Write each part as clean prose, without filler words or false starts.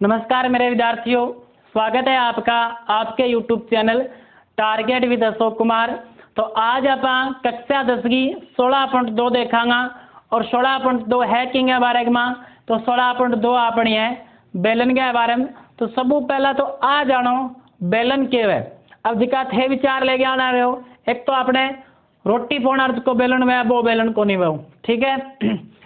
नमस्कार मेरे विद्यार्थियों, स्वागत है आपका आपके YouTube channel target with Ashok Kumar. तो आज आप कक्षा 10 की 16.2 देखांगा और 16.2 हैकिंग के बारे में। तो 16.2 अपनी है बेलन के बारे में। तो सब पहला तो आ जानो बेलन के वे। अब जिका थे विचार ले गया ना रहे हो, एक तो आपने रोटी पोना को बेलन में वो बेलन को नहीं वो, ठीक है।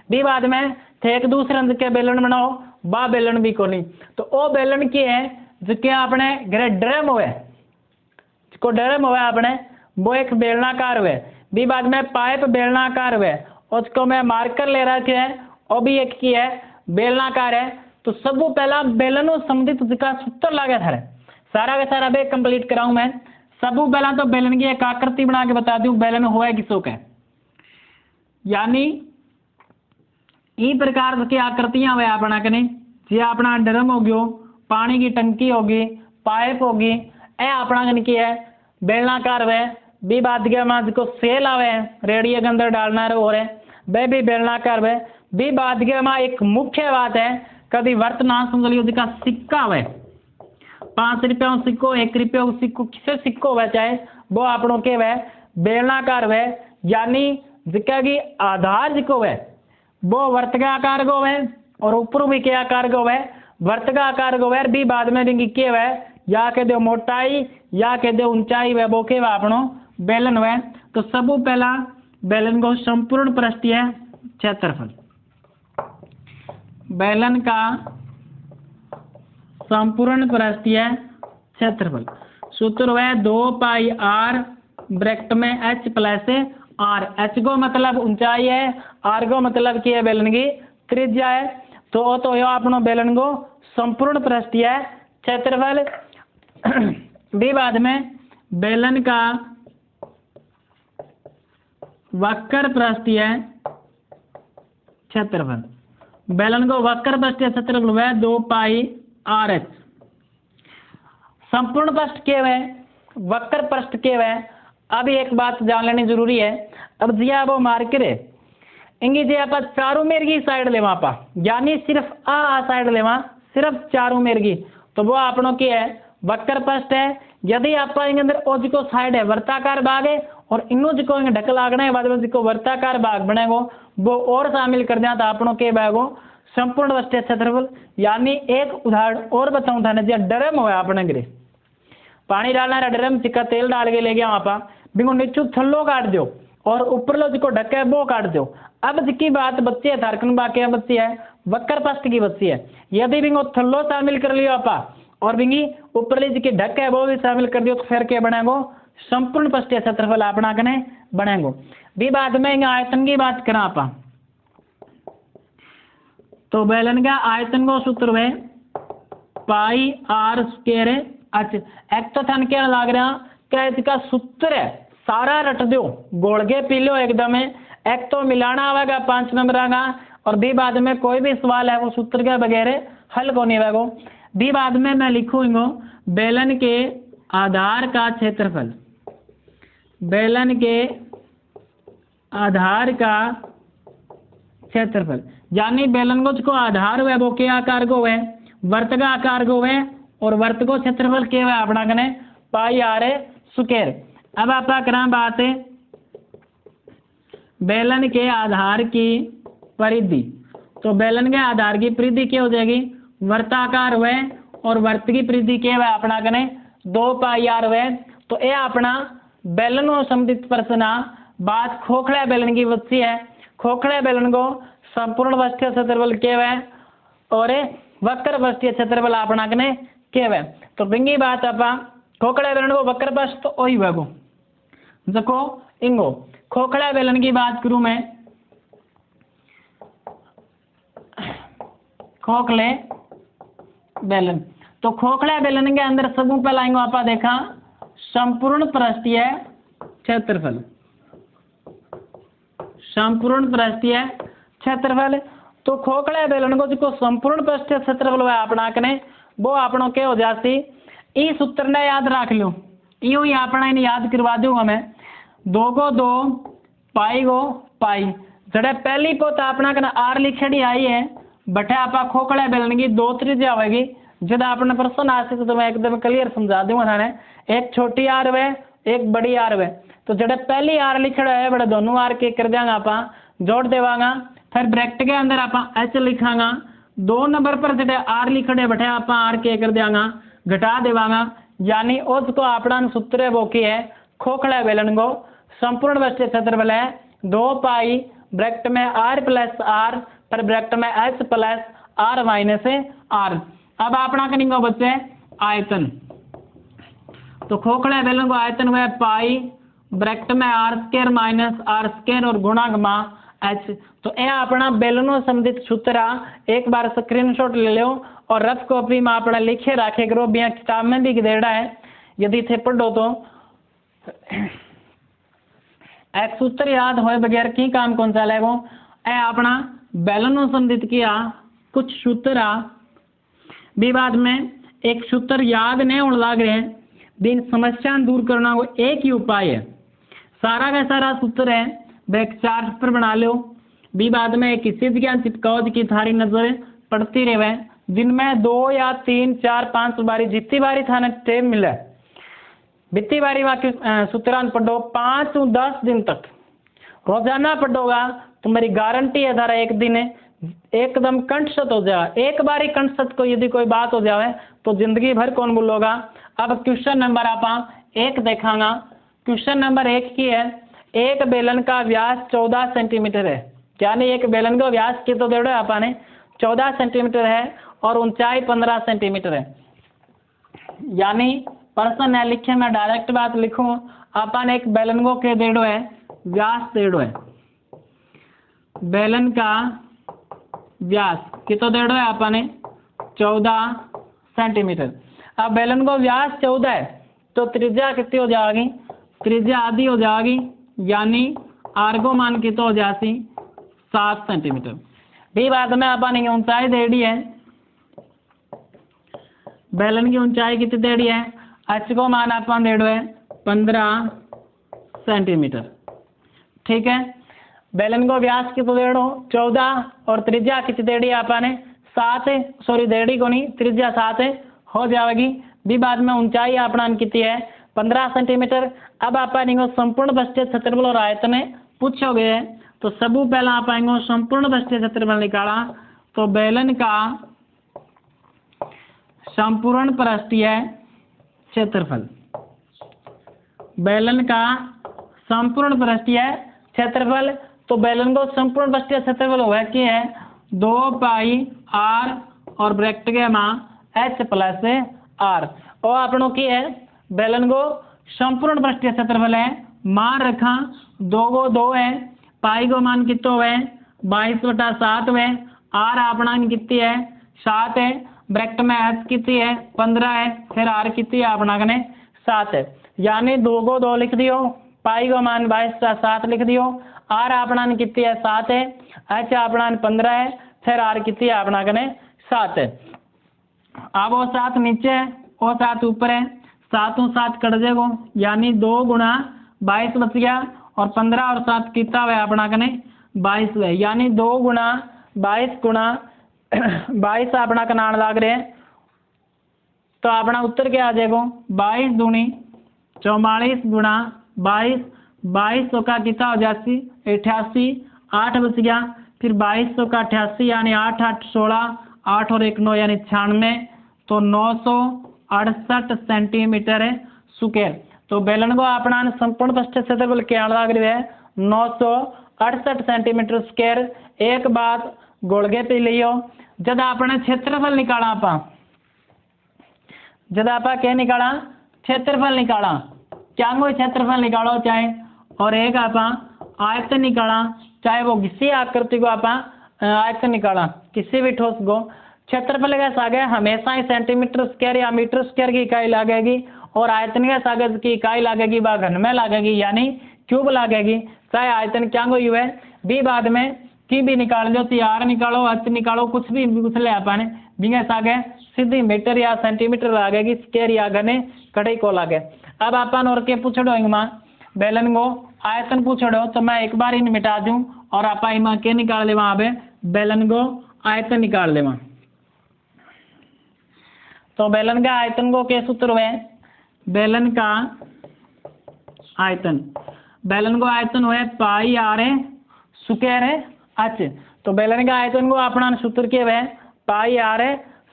भी बाद में थे एक दूसरे के बेलन बनाओ बा बेलन भी को नहीं। तो वो बेलन की है जिसके आपने घरे ड्रम हुए, जिसको ड्रम हुए आपने वो एक बेलनाकार हुए। भी बाद में पाइप बेलनाकार हुए, उसको मैं मार्कर ले रखे है और भी एक की है बेलनाकार है। तो सब पहला बेलन संबंधित जिसका सूत्र लागे था सारा का सारा बे कंप्लीट कराऊं मैं। सब पहला तो बेलन की एक आकृति बना के बता दूं बेलन हुआ किसो का, यानी ई प्रकार की आकृतियां हुए अपना कने जे अपना ड्रम हो गयो, पानी की टंकी होगी, पाइप होगी, ए अपना कने की है बेलनाकार हुए। बी बात के मां जिसको सेल आवे रेडियो के अंदर डालना हो रहे वे भी बेलनाकार हुए। बी बात के मां एक मुख्य बात है कभी वर्त ना समझ लियो जिसका सिक्का हुए, 5 रुपया सिक्को 1 रुपया सिक्को किसे सिक्को हुए चाहे वो आपनों के वह बेलनाकार हुए, यानी जिसका की आधार जिको है वो वर्तकाकार को है और ऊपर भी क्या आकार को है वर्तकाकार को है। भी बाद में रिंगी के है या के दे मोटाई या के दे ऊंचाई वे वो के अपनो बेलन है। तो सब पहला बेलन को संपूर्ण पृष्ठीय क्षेत्रफल, बेलन का संपूर्ण पृष्ठीय क्षेत्रफल सूत्र है 2 पाई r ब्रैकेट में h प्लस आर। एच को मतलब ऊंचाई है, आर को मतलब की है बेलन की त्रिज्या है। तो यो अपनो बेलन को संपूर्ण पृष्ठीय क्षेत्रफल। भी बाद में बेलन का वक्र पृष्ठीय क्षेत्रफल, बेलन को वक्र पृष्ठीय क्षेत्रफल है 2 पाई आर एच। संपूर्ण पृष्ठ के वे वक्र पृष्ठ के वे। अब एक बात जान लेनी जरूरी है। अब जिया वो मार्कर है इंगी जे आप चारों मेर की साइड लेवा पा, यानी सिर्फ आ साइड लेवा सिर्फ चारों मेर की, तो वो आपनों की है वक्र पृष्ठ है। यदि आप अंदर ओ जिको साइड है वर्ताकार भाग है और इनो जिको ढक लागना है बाद में जिको वर्ताकार भाग बनेगो वो और शामिल कर दिया तो आपनों के बैगो संपूर्ण पृष्ठीय क्षेत्रफल। यानी एक उदाहरण और बताऊं था ना, ड्रम हुआ अपने गिरे पानी डालना ड्रम चिक्का तेल डाल के ले गया वहां पर बिंगो नीचू थल्लो काट दो और ऊपर लो जिको ढक्का है वो काट दो। अब जिसकी बात बच्ची है थारकन बाकी बच्ची है वक्र पृष्ठ की बच्ची है। यदि बिंगो थल्लो शामिल कर लियो आपा और बिंगी ऊपरली जिसकी ढक्का है वो भी शामिल कर दियो तो फिर क्या बनेगो संपूर्ण पृष्ठीय क्षेत्रफल अपना कने बनेगो। भी बाद में आयतन की बात करा आपा तो बेलन का आयतन को सूत्र है पाई आर स्क्वायर एच। एक तो थन क्या लाग रहा क्या इसका सूत्र है सारा रट दो गोल के पी लो एकदम है। एक तो मिलाना आवेगा 5 नंबर का और भी बाद में कोई भी सवाल है वो सूत्र के बगैर हल को नहीं आवेगा। भी बाद में मैं लिखूंगा बेलन के आधार का क्षेत्रफल, बेलन के आधार का क्षेत्रफल, यानी बेलन को जो आधार हुआ वो क्या आकार को है वर्त का आकार को है और वर्त को क्षेत्रफल के हुआ अपना कने पाई आर स्क्वायर। अब आप करा बात है बेलन के आधार की परिधि। तो बेलन के आधार की परिधि क्या हो जाएगी वर्ताकार हुए और वर्त की परिधि क्या हुआ अपना कने 2 पाई आर हुए। तो ये अपना बेलन और संबंधित प्रश्न बात खोखला बेलन की बच्ची है। खोखले बेलन को संपूर्ण पृष्ठीय क्षेत्रफल क्या हुआ और वक्र पृष्ठीय क्षेत्रफल अपना कने क्या हुआ। तो बिंगी बात अपा खोखले बेलन को वक्र पृष्ठ तो वही हुआ जको इंगो खोखला बेलन की बात करूं मैं, खोखले बेलन। तो खोखला बेलन के अंदर सब पहला इंगो आपा देखा संपूर्ण पृष्ठीय क्षेत्रफल, संपूर्ण पृष्ठीय क्षेत्रफल। तो खोखले बेलन को जो संपूर्ण पृष्ठीय क्षेत्रफल हुआ अपना कने वो आपनों के हो जाती ई सूत्र ने याद रख लो, यूं ही अपना इन्हें याद करवा दूंगा मैं 2 को 2 पाई को पाई। जड़े पहली पोत अपना कने आर लिखड़ी आई है बटे आपा खोखड़ा बेलन की 2 त्रिज्या होगी जब आपने प्रश्न आ सके तो मैं एकदम क्लियर समझा दूंगा थाने। एक छोटी आर वे एक बड़ी आर वे, तो जड़े पहली आर लिखड़ा है बड़े दोनों आर के कर देंगे आप जोड़ देवांगा, फिर ब्रैकेट के अंदर आप एच लिखांगा, 2 नंबर पर जड़े आर लिखड़े बैठे आप आर के कर देंगा घटा देवांगा, यानी उसको अपना सूत्र है वो की है खोखला बेलन को संपूर्ण वस्तु क्षेत्रफल है 2 पाई ब्रैकेट में आर प्लस आर पर ब्रैकेट में H plus R minus R. अब अपना करेंगे बच्चे आयतन, तो खोखले बेलन को आयतन हुआ पाई ब्रैकेट में R square minus R square और गुणा गमा एच। तो यह अपना बेलनो संबंधित सूत्र एक बार स्क्रीनशॉट ले लो और रफ कॉपी में अपना लिखे रखे करो, बिना किताब में भी देड़ा है यदि थे पढ़ो तो। एक सूत्र याद होए बगैर की काम कौन सा लेगो, ए अपना बेलनो संबंधित किया कुछ सूत्र विवाद में एक सूत्र याद नहीं होने लग रहे हैं, बिन समस्या दूर करना को एक ही उपाय है। सारा का सारा सूत्र है वह चार्ट पर बना लो, विवाद में एक किसी ज्ञान चिपकाओ की थारी नजर पड़ती रहे, जिनमें 2 या 3 4 5 बारी जितनी बारी थाने टाइम मिले बित्ती बारी वाक्य सूत्रान पढ़ो 5 से 10 दिन तक रोजाना पढ़ोगा तो मेरी गारंटी है थारा एक दिन एकदम कंठस्थ हो जाए। एक बार ही कंठस्थ को यदि कोई बात हो जाए तो जिंदगी भर कौन भूलोगा। अब क्वेश्चन नंबर आप 1 देखांगा। क्वेश्चन नंबर 1 की है, एक बेलन का व्यास 14 सेंटीमीटर है, यानी एक बेलन का व्यास की तो देखो आपने 14 सेंटीमीटर है और ऊंचाई 15 सेंटीमीटर है, यानी प्रश्न है लिखे मैं डायरेक्ट बात लिखूं अपन एक बेलन को के देड़ो है व्यास देड़ो है, बेलन का व्यास कितो देड़ो है अपने 14 सेंटीमीटर। अब बेलन को व्यास 14 है तो त्रिज्या कितनी हो जाएगी, त्रिज्या आधी हो जाएगी, यानी आर्गो मान कितो हो जाती 7 सेंटीमीटर। भी बाद में अपन की ऊंचाई देड़ी है, बेलन की ऊंचाई कितनी देड़ी है, एच को मान अपन देड़ो है 15 सेंटीमीटर। ठीक है, बेलन को व्यास कितो देड़ो 14 और त्रिज्या कितनी देड़ी है अपन 7, सॉरी देड़ी को नहीं त्रिज्या 7 हो जाएगी। भी बाद में ऊंचाई अपना कितनी है 15 सेंटीमीटर। अब अपन इनको संपूर्ण बस्ते क्षेत्रफल और आयतन पूछोगे तो सबू पहला आप आएंगे संपूर्ण बस्ते क्षेत्रफल निकाला, तो बेलन का संपूर्ण पृष्ठीय क्षेत्रफल, बेलन का संपूर्ण पृष्ठीय क्षेत्रफल, तो बेलन को संपूर्ण पृष्ठीय क्षेत्रफल हुआ कि है 2 पाई आर और ब्रैकेट के मां एच प्लस आर। और अपनों की है बेलन को संपूर्ण पृष्ठीय क्षेत्रफल है, मान रखा 2 को 2 है, पाई को मान कितो है 22/7 है, आर अपना कितनी है 7 है, ब्रैकेट में एच कितनी है 15 है, फिर आर कितनी है अपना कने 7 है, यानी 2 को 2 लिख दियो, पाई को मान 22/7 लिख दियो, आर अपना कितनी है 7 है, एच अपना 15 है, फिर आर कितनी है अपना कने 7 है। अब वो 7 नीचे है और 7 ऊपर है, 7 और 7 कट जाएगो, यानी 2 गुणा 22 बच गया और 15 और 7 कितना है अपना कने 22 है, यानी 2 गुणा 22 गुणा 22 अपना का नाम लाग रहे हैं, तो अपना उत्तर क्या आ जाएगा 22 दूनी 44 गुणा 22, 2200 का कितना हो जाती 88, 8 बच गया, फिर 2200 का 88 यानी 8 8 16, 8 और 1 9 यानी 96, तो 968 सेंटीमीटर स्क्वायर। तो बेलन को अपना संपूर्ण पृष्ठीय क्षेत्रफल क्या लग रही है 968 सेंटीमीटर स्क्वायर। एक बात गोलगे पे लियो, जब आपने क्षेत्रफल निकाला जब आप क्या निकाला क्षेत्रफल निकाला, क्या कोई क्षेत्रफल निकालो चाहे, और एक आप आयतन निकाला चाहे वो किसी आकृति को आप आयतन निकाला किसी भी ठोस को, क्षेत्रफल कैसा आ गया हमेशा ही सेंटीमीटर स्क्वायर या मीटर स्क्वायर की इकाई लगेगी, और आयतन के कागज की इकाई लगेगी वह घन में लगेगी यानी क्यूब लगेगी, चाहे आयतन क्या कोई है भी बाद में की भी निकाल लो, तो आर निकालो एच निकालो कुछ भी पूछ ले अपन बिंगे सागे सीधी मीटर या सेंटीमीटर लगेगी, स्क्वायर या घने कड़े को लगे। अब अपन और के पूछड़ो इंगमा बेलन को आयतन पूछड़ो, तो मैं एक बार इन मिटा दूं और आप इमा के निकाल ले वहां पे बेलन को आयतन निकाल ले। तो बेलन का आयतन को के सूत्र हुए, बेलन का आयतन, बेलन को आयतन हुए पाई आर स्क्वायर एच। तो बेलन का आयतन को अपना सूत्र के हुए पाई आर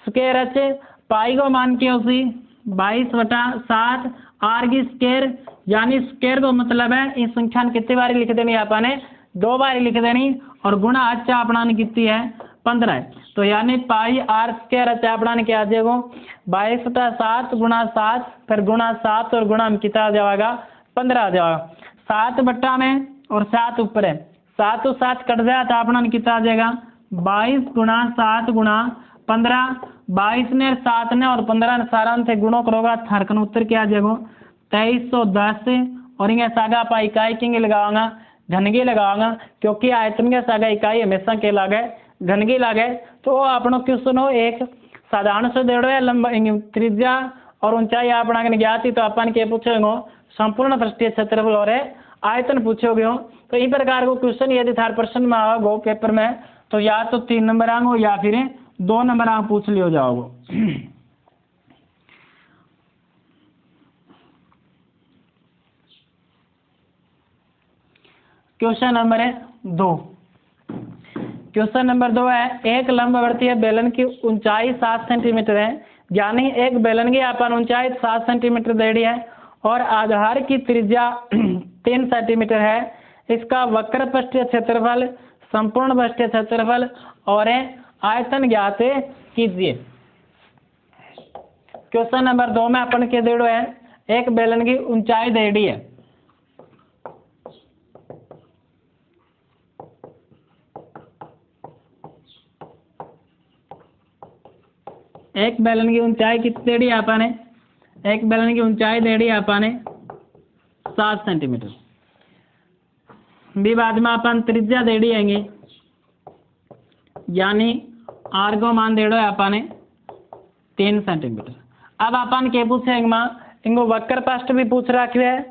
स्क्वायर एच। पाई को मान के उसी 22/7 आर की स्क्वायर, यानी स्क्वायर को मतलब है इस संख्या ने कितनी बारी लिख देनी आपने 2 बारी लिख देनी, और गुणा एच अपना ने कितनी है 15। तो यानी पाई आर स्क्वायर एच अपना ने क्या आ जाएगा 22/7 गुणा 7, फिर गुणा 7 और गुणा में कितना आ जाएगा 15 आ जाएगा। 7 बट्टा में और 7 ऊपर है, 7 और 7 कट जाए तो अपना ने कितना आ जाएगा 22 गुणा 7 गुणा 15। 22 ने 7 ने और 15 ने सारा थे गुणों करोगा थारकन उत्तर क्या आ जाएगा 2310। और इन्हें सागा पा इकाई किंग लगावांगा घनगी लगावांगा, क्योंकि आयतन के सागा इकाई हमेशा के लागे घनगी लागे। तो अपनो क्वेश्चन हो एक साधारण से देड़ो है लंबा त्रिज्या और ऊंचाई अपना ज्ञात थी, तो अपन के पूछेंगे संपूर्ण पृष्ठीय क्षेत्रफल और आयतन पूछोगे हो। तो इस प्रकार को क्वेश्चन यदि थार प्रश्न में आओगे पेपर में तो या तो 3 नंबर आंगो या फिर 2 नंबर आंग पूछ लियो जाओगे। क्वेश्चन नंबर 2, क्वेश्चन नंबर 2 है एक लंबवर्तीय बेलन की ऊंचाई 7 सेंटीमीटर है, यानी एक बेलन की अपन ऊंचाई 7 सेंटीमीटर दे दी है और आधार की त्रिज्या 3 सेंटीमीटर है। इसका वक्र पृष्ठीय क्षेत्रफल, संपूर्ण पृष्ठीय क्षेत्रफल और आयतन ज्ञात कीजिए। क्वेश्चन नंबर 2 में अपन के देड़ो है एक बेलन की ऊंचाई दे दी है, एक बेलन की ऊंचाई कितनी दे दी आपने, एक बेलन की ऊंचाई दे दी आपने 7 सेंटीमीटर। भी बाद में अपन त्रिज्या दे दी है, यानी आर को मान दे दो आपने 3 सेंटीमीटर। अब अपन के पूछेंगे माँ इनको वक्र पृष्ठ भी पूछ रखे है,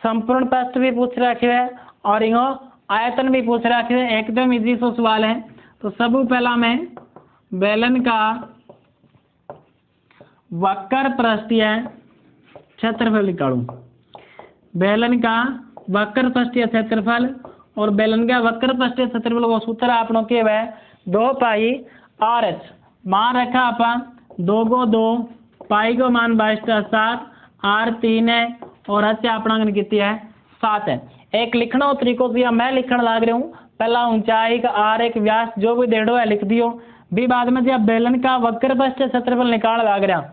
संपूर्ण पृष्ठ भी पूछ रखे है और इनको आयतन भी पूछ रखे है। एकदम इजी सो सवाल है। तो सब पहला मैं बेलन का वक्र पृष्ठीय क्षेत्रफल निकालूं, बेलन का वक्र पृष्ठीय क्षेत्रफल और बेलन का वक्र पृष्ठीय क्षेत्रफल को सूत्र आपनों के वह 2 पाई आर एच। मान रखा अपन 2 को 2, पाई को मान 22/7, आर 3 है और एच अपना कितनी है 7 है। एक लिखना तरीकों से मैं लिखने लग रहा हूँ, पहला ऊंचाई का आर एक व्यास जो भी डेढ़ो है लिख दियो। भी बाद में जब बेलन का वक्र पृष्ठीय क्षेत्रफल निकाल लग रहा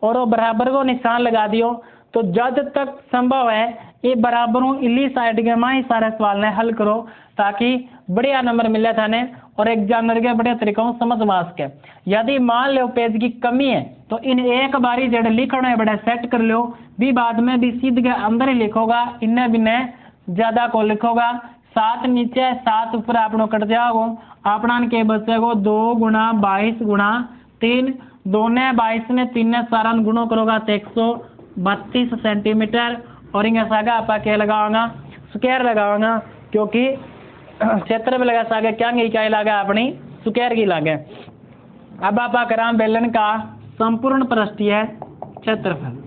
और वो बराबर को निशान लगा दियो, तो जब तक संभव है ये बराबरों इली साइड के माँ ही सारे सवाल ने हल करो ताकि बढ़िया नंबर मिले थाने और एग्जामिनर के बढ़िया तरीकों समझ आ सके। यदि मान लो पेज की कमी है तो इन एक बारी जड़ लिखना है बड़ा सेट कर लो, भी बाद में भी सीध के अंदर ही लिखोगा, इन्हें भी ने ज्यादा को लिखोगा। 7 नीचे 7 ऊपर आपनो कट जाओ, अपना के बचेगो 2 गुणा 22 गुणा 3, 2 ने 22 ने 3 ने सारा गुणों करोगा तो 132 सेंटीमीटर। और इनका सागा आपा क्या लगाओगा स्क्वायर लगाओगा, क्योंकि क्षेत्र में लगा सागा क्या इकाई लगा अपनी स्क्वायर की लागे। अब आप करा बेलन का संपूर्ण पृष्ठीय क्षेत्रफल,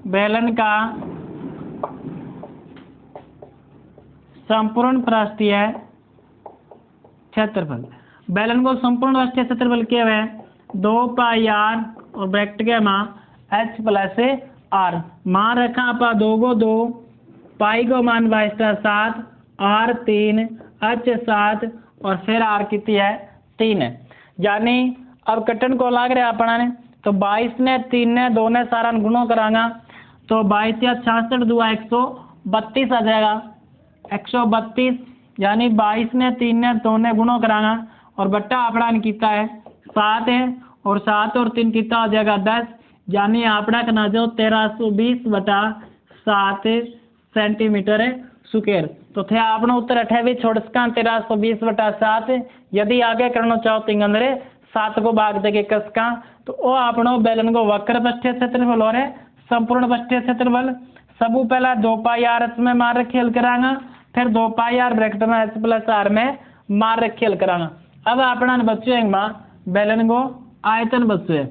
बेलन का संपूर्ण पृष्ठीय क्षेत्रफल। बेलन को संपूर्ण पृष्ठीय क्षेत्रफल क्या है 2 पाई आर और ब्रैकेट के माँ एच प्लस आर। मान रखा आपा 2 को 2, पाई को मान 22/7, आर 3, एच 7 और फिर आर कितनी है 3 है। यानी अब कटन को लाग रहा अपना ने तो 22 ने 3 ने 2 ने सारा गुणों करांगा तो 22 या 66 दुआ 132 आ जाएगा 132। यानी 22 ने 3 ने 2 ने गुणों करांगा और बट्टा अपना ने कितना है 7 है और 7 और 3 कितना हो जाएगा 10। यानी आपड़ा का ना जो 1320/7 सेंटीमीटर स्क्वायर। तो थे आपने उत्तर 28 छोड़ सका 1320/7। यदि आगे करना चाहो तो अंदर 7 को भाग दे के कसका तो वो आपनो बेलन को वक्र पृष्ठीय क्षेत्रफल और संपूर्ण पृष्ठीय क्षेत्रफल। सब पहला 2 पाई आर एच में मार रखे हल करांगा, फिर 2 पाई आर ब्रैकेट में एच प्लस आर में मार रखे हल करांगा। अब अपना बच्चे माँ बेलन को आयतन बच्चे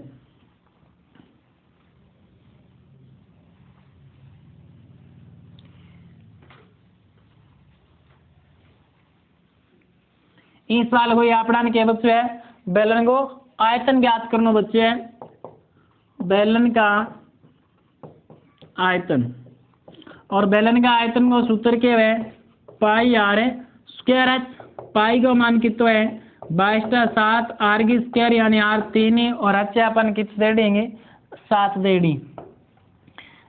इस सवाल को अपना क्या बच्चों है, बेलन को आयतन ज्ञात करना बच्चे है, बेलन का आयतन। और बेलन का आयतन को सूत्र क्या है, पाई आर स्क्वायर एच। पाई को मान कितना है 22/7, आर की स्क्वायर यानी आर 3 और एच अपन कितने दे देंगे 7 दे दी,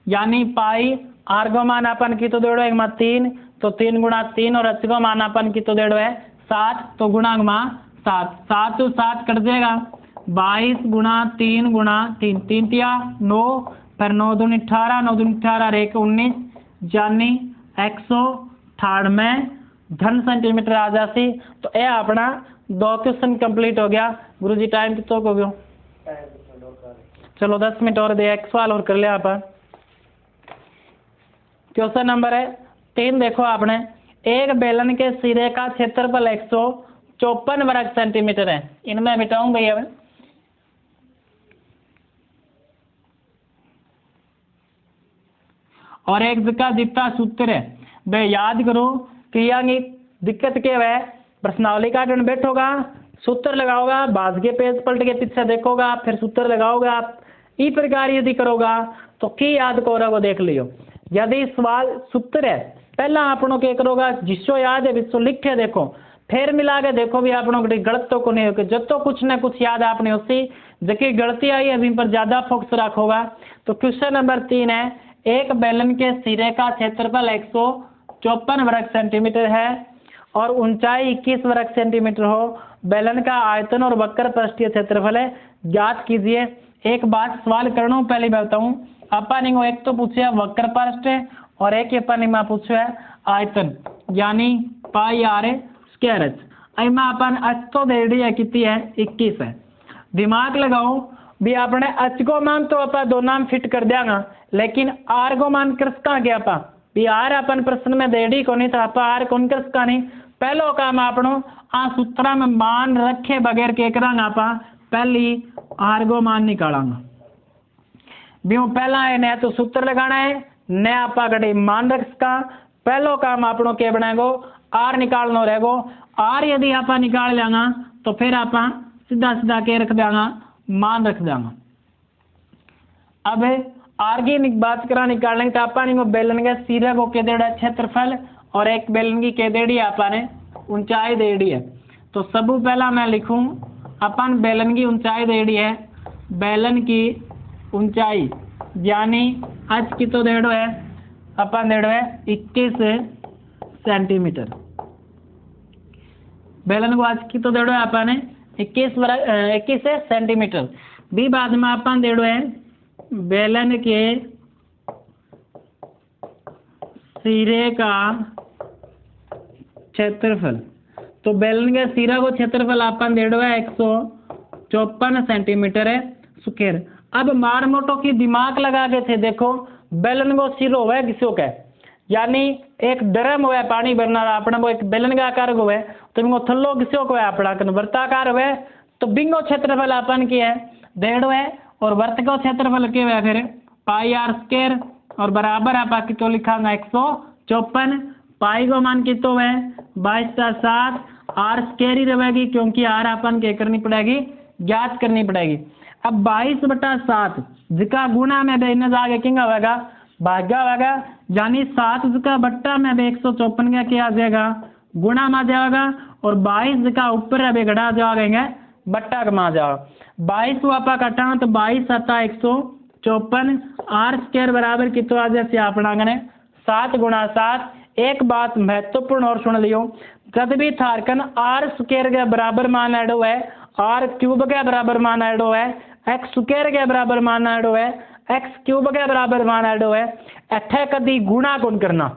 यानी पाई आर को मान अपन कितो देड़ो है 3, तो 3 गुणा 3 और एच को मान अपन कितो देड़ो है 7, तो गुणा 7, 7 तो 7 कट जाएगा, 22 गुणा 3 गुणा 3, 3 तिया 9, फिर 9 दूनी 18, 9 दूनी 18 और 1 19, यानी 198 घन सेंटीमीटर आ जाती। तो यह अपना 2 क्वेश्चन कंप्लीट हो गया। गुरुजी टाइम कितना हो गया, चलो 10 मिनट और दे, एक सवाल और कर लिया अपन। क्वेश्चन नंबर है 3, देखो आपने, एक बेलन के सिरे का क्षेत्रफल 154 वर्ग सेंटीमीटर है, इनमें मिटाऊंगा ये और एक का जितना सूत्र है वे याद करो। क्रिया की दिक्कत क्या है, प्रश्नावली का गण बैठोगा, सूत्र लगाओगा, बाज के पेज पलट के पीछे देखोगा, फिर सूत्र लगाओगा, इस प्रकार यदि करोगा तो की याद करोगा वो देख लियो। यदि सवाल सूत्र है पहला आपनों क्या करोगा, जिसको याद है विश्व लिख के देखो, फिर मिला के देखो भी आपनों को गलत तो को नहीं हो, जब तो कुछ ना कुछ याद आपने उसी जबकि गलती आई है पर ज्यादा फोकस रखोगा। तो क्वेश्चन नंबर 3 है, एक बेलन के सिरे का क्षेत्रफल 154 वर्ग सेंटीमीटर है और ऊंचाई 21 वर्ग सेंटीमीटर हो, बेलन का आयतन और वक्र पृष्ठीय क्षेत्रफल है, ज्ञात कीजिए। एक बात सवाल करना हूं, पहले मैं बताऊं, अपन को एक तो पूछे वक्र पृष्ठ और एक अपन में पूछे आयतन, यानी पाई आर स्क्वायर एच। इमा अपन एच तो दे दी है कितनी है 21 है, दिमाग लगाओ भी अपने एच को मान तो अपन दो नाम फिट कर देंगे, लेकिन आर को मान कर सका क्या आपा भी आर अपन प्रश्न में दे दी को नहीं, तो आप आर कौन कर सका नहीं। पहलो काम आपनो आ सूत्र में मान रखे बगैर के करांगा, आपा पहली आर को मान निकालांगा भी पहला है न तो सूत्र लगाना है न आपा कटे मान रख सका। पहलो काम आपनो क्या बनाएगो आर निकालना रहेगो, आर यदि आपा निकाल लेंगा तो फिर आपा सीधा सीधा के रख देंगा मान रख देंगा। अब आर की बात करा निकालने तो आपा नहीं बेलन के सिरे को के देड़ा क्षेत्रफल और एक बेलन की के देड़ी आपा ने ऊंचाई देड़ी है। तो सब पहला मैं लिखूं अपन बेलन की ऊंचाई देड़ी है, बेलन की ऊंचाई यानी आज की तो देड़ो है अपन देड़ो है 21 सेंटीमीटर, बेलन को आज की तो देड़ो है अपन 21 सेंटीमीटर। भी बाद में अपन देड़ो है बेलन के सिरे का क्षेत्रफल, तो बेलन के सिरा को क्षेत्रफल अपन देड़ो है 154 सेंटीमीटर है स्क्वायर। अब मार मोटो की दिमाग लगा के थे, देखो बेलन को सिरो है किसो का, यानी एक ड्रम हुआ पानी भरना अपना वो एक बेलन का आकार को है, तो इनको थल्लो किसो को है अपना वर्ताकार हुआ, तो बिंगो क्षेत्रफल अपन की है देड़ो है और वर्त को क्षेत्रफल के हुआ फिर पाई आर स्क्वायर और बराबर आप कितो लिखांगा 154, पाई को मान कितो है 22/7, आर स्क्वायर ही रहेगी क्योंकि आर अपन के करनी पड़ेगी ज्ञात करनी पड़ेगी। अब 22/7 जिका गुणा में बेने जाके किंगा होगा भाग्या होगा, यानी 7 जिका बट्टा में 154 का क्या आ जाएगा गुणा में जाएगा और 22 जिका ऊपर है घटा जाएगा बट्टा कमा जाओ 22 वापा कटा तो 22 आता 154, आर स्क्वायर बराबर कितो आ जैसे अपना गने 7 गुणा 7। एक बात महत्वपूर्ण और सुन लियो, जब भी थारकन आर स्क्वायर के बराबर मान ऐडो है, आर क्यूब के बराबर मान ऐडो है, एक्स स्क्वायर के बराबर मान ऐडो है, एक्स क्यूब के बराबर मान ऐडो है, अठे कदी गुणा कौन करना,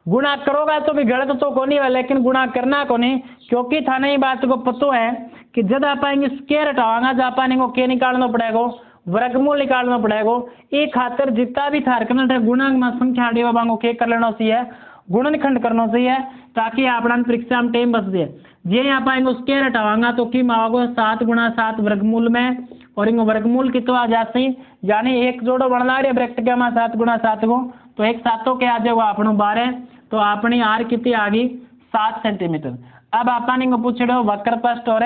गुणा करोगा तो भी गलत तो को नहीं है लेकिन गुणा करना को नहीं, क्योंकि थाने ही बात को पतो है कि जब आप स्क्वायर हटावांगा जब अपन को क्या निकालना पड़ेगा वर्गमूल निकालना पड़ेगा। ये खातर जितना भी थारकन गुणा में संख्या को क्या कर लेना चाहिए गुणनखंड करना चाहिए ताकि अपना परीक्षा में टाइम बच जाए। जे यहाँ पाएंगे स्क्वायर हटावांगा तो कि माओगे 7 गुणा 7 वर्गमूल में और इनको वर्गमूल कितो आ जाती, यानी एक जोड़ो बनला रही ब्रैकेट के में 7 गुणा 7 को तो एक सातों के आ जाएगा अपनों 12, तो अपनी आर कितनी आ गई 7 सेंटीमीटर। अब अपन इनको पूछ रहे हो वक्र पृष्ठ और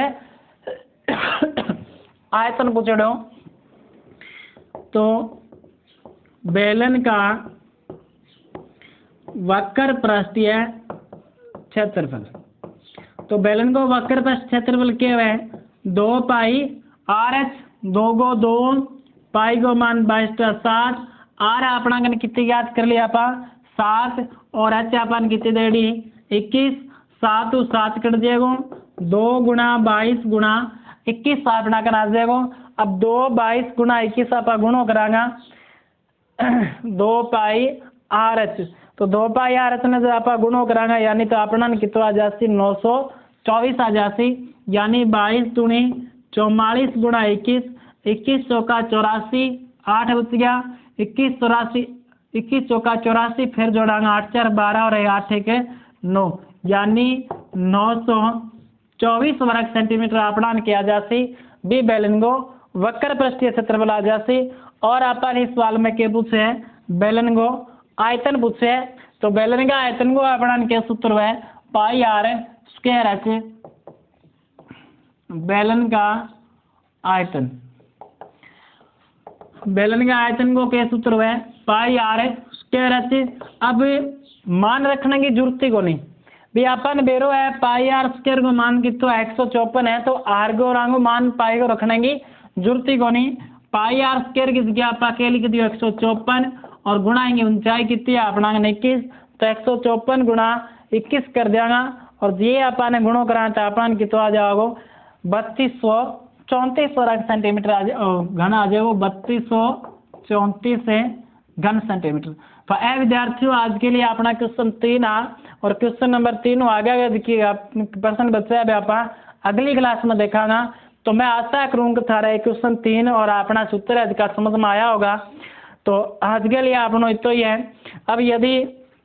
आयतन पूछ रहे हो। तो बेलन का वक्र पृष्ठ या क्षेत्रफल, तो बेलन को वक्र पृष्ठ क्षेत्रफल क्या है 2 पाई आर एच, 2 को 2 पाई को मान 22/7, आर अपना कितनी याद कर लिया आपा 7 और एच अपन कितनी देड़ी 21, 7 7 कट जाएगा 2 गुणा 22 गुणा 21 अपना कर आ जाएगा। अब 2 22 गुणा 21 आप गुणो करांगा 2 पाई आर एच, तो 2 पाई आर एच ने जब आप गुणो करांगा यानी तो अपना कितना आ जासी 924 आ जासी, यानी 22 दूनी 44 गुणा 21, 21 चौका 84, 8 बच गया 21 84, 21 चौका 84, फिर जोड़ांगा 8 4 12 और 8 1 9, यानी 924 वर्ग सेंटीमीटर अपना किया जासी बी बेलन को वक्र पृष्ठीय क्षेत्रफल आ जासी। और अपन इस सवाल में क्या पूछे है बेलन को आयतन पूछे है, तो बेलन का आयतन को अपना क्या सूत्र है पाई आर स्क्वायर एच, बेलन का आयतन, बेलन का आयतन को क्या सूत्र है पाई आर स्क्वायर एच। अब मान रखने की जरूरत ही को नहीं भी अपन बेरो है पाई आर स्क्वायर को मान कितना 154 है, तो आर को और मान पाई को रखने की जरूरत ही को नहीं। पाई आर स्क्वायर की जगह आप क्या लिख दियो 154 और गुणाएंगे ऊंचाई कितनी है अपना 21, तो 154 गुणा 21 कर देगा और ये अपन गुणों करा तो अपन कितना आ जाओगे 3234 वर्ग सेंटीमीटर घन आ जाएगा 3234 घन सेंटीमीटर। तो ए विद्यार्थियों आज के लिए अपना क्वेश्चन 3 आ और क्वेश्चन नंबर 3 आगे देखिएगा प्रश्न बच्चा है आप अगली क्लास में देखागा। तो मैं आशा करूँगा थारा क्वेश्चन 3 और अपना सूत्र आज का समझ में आया होगा। तो आज के लिए अपनो इतना ही है। अब यदि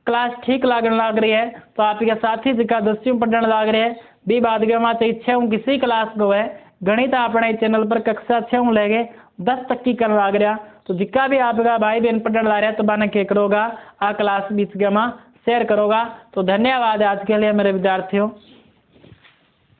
क्लास ठीक लगने लग रही है तो आपके साथी जिका 10वीं पढ़ने लग रहे हैं भी बात तो इच्छा हूँ किसी क्लास को है गणित अपने चैनल पर कक्षा 6 लेके 10 तक की करने लग रहा, तो जिका भी आपका भाई बहन पढ़ने लग रहा है तो बना क्या करोगा आ क्लास बीच में शेयर करोगा। तो धन्यवाद आज के लिए मेरे विद्यार्थियों।